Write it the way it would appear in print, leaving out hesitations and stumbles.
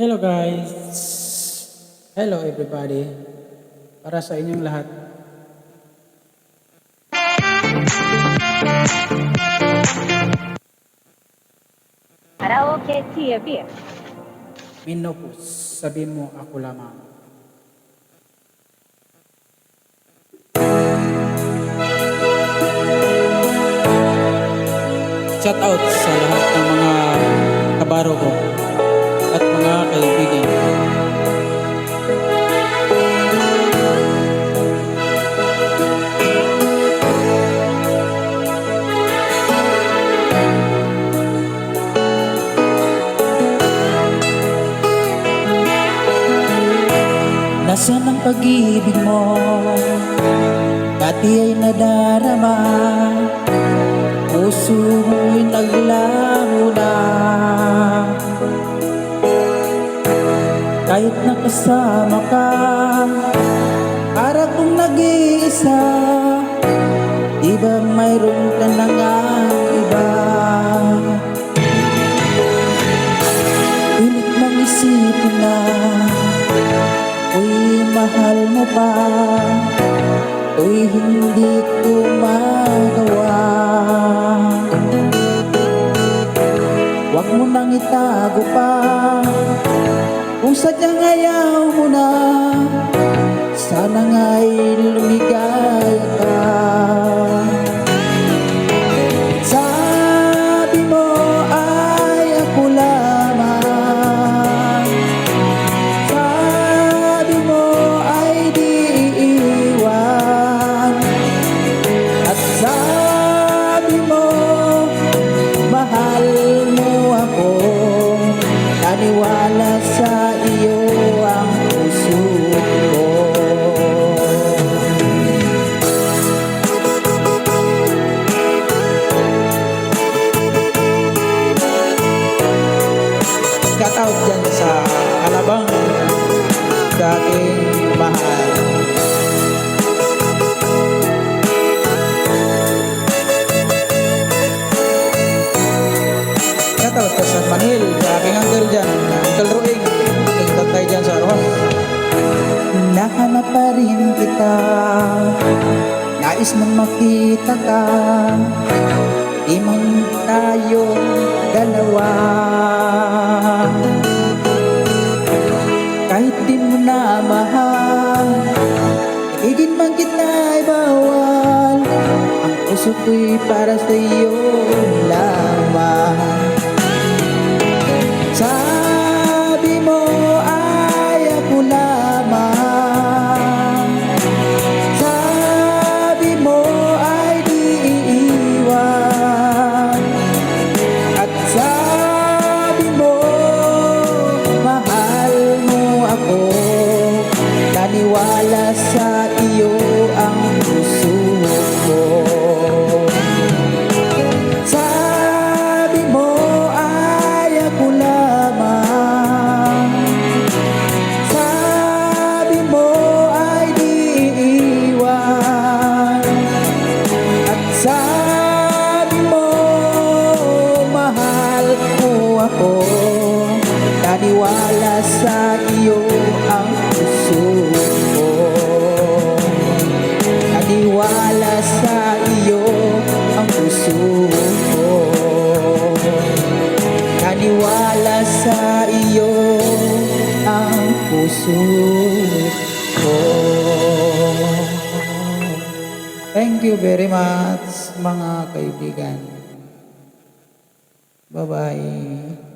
Hello guys! Hello everybody! Para sa inyong lahat. Karaoke TV. Minopus, sabi mo ako lamang. Shout out sa lahat ng mga kabaro ko at mga kaibigan. Nasaan ang pag-ibig mo? Dati ay nadarama, puso mo'y naglaho na. Kahit nakasama ka, para kung nag-iisa, di ba mayroon ka na nga iba? Pilit mong isipin na uy, mahal mo pa, uy, hindi ko magawa. Huwag mo nang itago pa, kung sadyang ayaw mo na, sana nga'y lumigaya ka. Sabi mo ay ako lamang, sabi mo ay di iiwan, at sabi mo mahal mo ako, naniwala sa iyo ang puso ko. Shout out dyan sa Alabang, sa aking mahal. Shout out sa San Manil, sa aking uncle dyan, Uncle Ruing, aking tatay dyan sa Rojas. Nahanap pa rin kita, nais mong makita ka, di man tayo dalawa. Kahit di mo na mahal, ibigin man kita'y bawal, ang puso ko'y para sa iyo lamang. Sabi mo ay ako lamang, sabi mo ay di iiwan, at sabi mo mahal mo ako, naniwala sa iyo ang puso ko. Sabi mo ay ako lamang, sabi mo ay di iiwan, at sabi mo mahal mo ako, naniwala sa iyo ang puso ko. Naniwala sa iyo ang puso ko, naniwala sa iyo ang puso ko. Thank you very much mga kaibigan. Bye-bye.